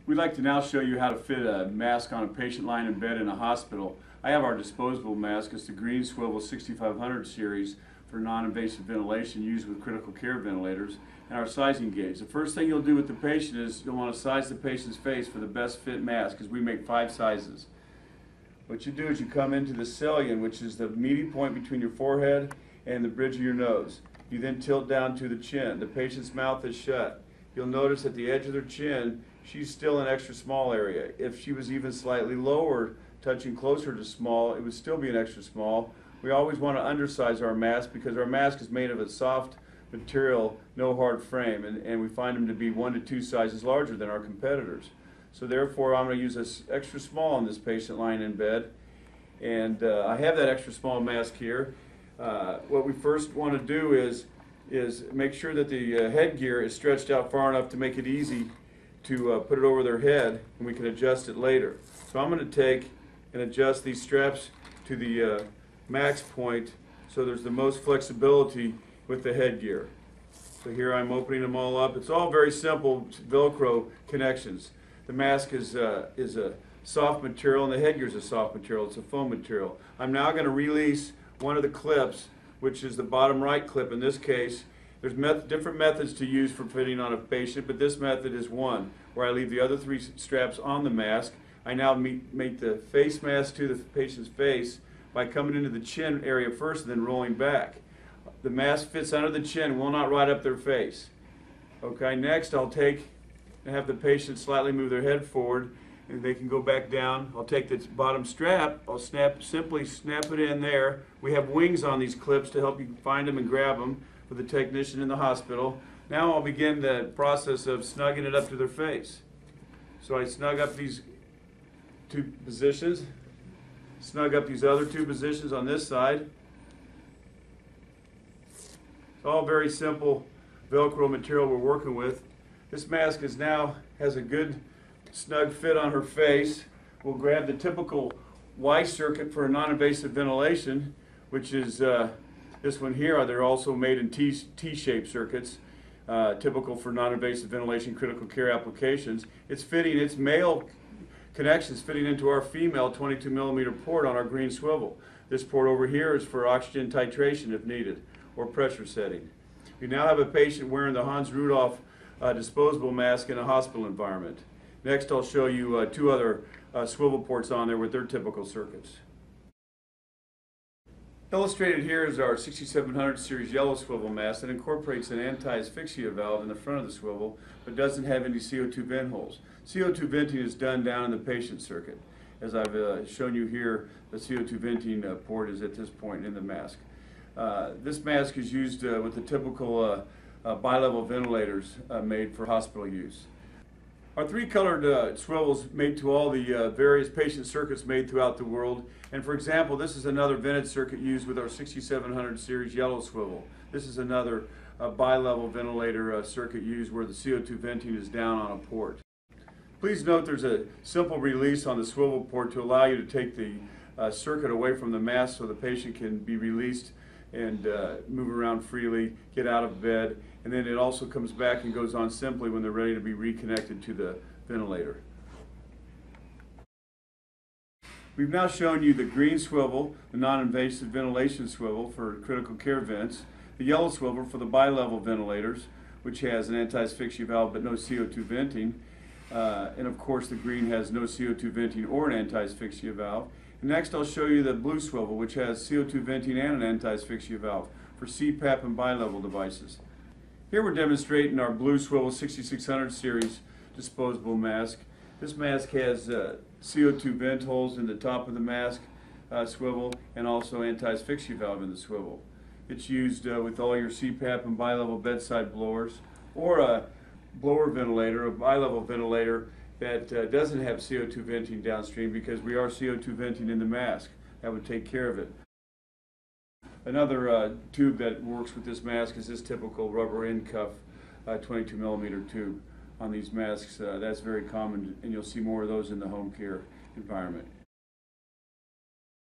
We'd like to now show you how to fit a mask on a patient lying in bed in a hospital. I have our disposable mask. It's the green swivel 6500 series for non-invasive ventilation used with critical care ventilators, and our sizing gauge. The first thing you'll do with the patient is you'll want to size the patient's face for the best fit mask, because we make 5 sizes. What you do is you come into the salient, which is the meeting point between your forehead and the bridge of your nose. You then tilt down to the chin. The patient's mouth is shut. You'll notice at the edge of their chin, she's still an extra small area. If she was even slightly lower, touching closer to small, it would still be an extra small. We always want to undersize our mask because our mask is made of a soft material, no hard frame, and we find them to be 1 to 2 sizes larger than our competitors. So therefore, I'm going to use this extra small on this patient lying in bed, and I have that extra small mask here. What we first want to do is make sure that the headgear is stretched out far enough to make it easy to put it over their head, and we can adjust it later. So I'm going to take and adjust these straps to the max point so there's the most flexibility with the headgear. So here I'm opening them all up. It's all very simple Velcro connections. The mask is a soft material and the headgear is a soft material. It's a foam material. I'm now going to release one of the clips, which is the bottom right clip in this case. There's different methods to use for fitting on a patient, but this method is one where I leave the other 3 straps on the mask. I now make the face mask to the patient's face by coming into the chin area first and then rolling back. The mask fits under the chin, will not ride up their face. Okay, next I'll take and have the patient slightly move their head forward and they can go back down. I'll take the bottom strap, I'll simply snap it in there. We have wings on these clips to help you find them and grab them for the technician in the hospital. Now I'll begin the process of snugging it up to their face. So I snug up these 2 positions, snug up these other 2 positions on this side. It's all very simple Velcro material we're working with. This mask has a good snug fit on her face. We'll grab the typical Y circuit for a non-invasive ventilation, which is this one here. They're also made in T-shaped circuits, typical for non-invasive ventilation critical care applications. It's male connections fitting into our female 22 millimeter port on our green swivel. This port over here is for oxygen titration if needed, or pressure setting. We now have a patient wearing the Hans Rudolph disposable mask in a hospital environment. Next I'll show you 2 other swivel ports on there with their typical circuits. Illustrated here is our 6700 series yellow swivel mask that incorporates an anti-asphyxia valve in the front of the swivel but doesn't have any CO2 vent holes. CO2 venting is done down in the patient circuit. As I've shown you here, the CO2 venting port is at this point in the mask. This mask is used with the typical bi-level ventilators made for hospital use. Our 3 colored swivels made to all the various patient circuits made throughout the world. And for example, this is another vented circuit used with our 6700 series yellow swivel. This is another bi-level ventilator circuit used where the CO2 venting is down on a port. Please note there's a simple release on the swivel port to allow you to take the circuit away from the mask so the patient can be released and move around freely, get out of bed, and then it also comes back and goes on simply when they're ready to be reconnected to the ventilator. We've now shown you the green swivel, the non-invasive ventilation swivel for critical care vents, the yellow swivel for the bi-level ventilators, which has an anti-asphyxia valve but no CO2 venting, and of course the green has no CO2 venting or an anti-asphyxia valve. And next I'll show you the blue swivel, which has CO2 venting and an anti-asphyxia valve for CPAP and bi-level devices. Here we're demonstrating our blue swivel 6600 series disposable mask. This mask has CO2 vent holes in the top of the mask swivel and also anti-asphyxia valve in the swivel. It's used with all your CPAP and bi-level bedside blowers, or a blower ventilator, a bi-level ventilator that doesn't have CO2 venting downstream, because we are CO2 venting in the mask. That would take care of it. Another tube that works with this mask is this typical rubber end cuff 22 millimeter tube on these masks. That's very common, and you'll see more of those in the home care environment.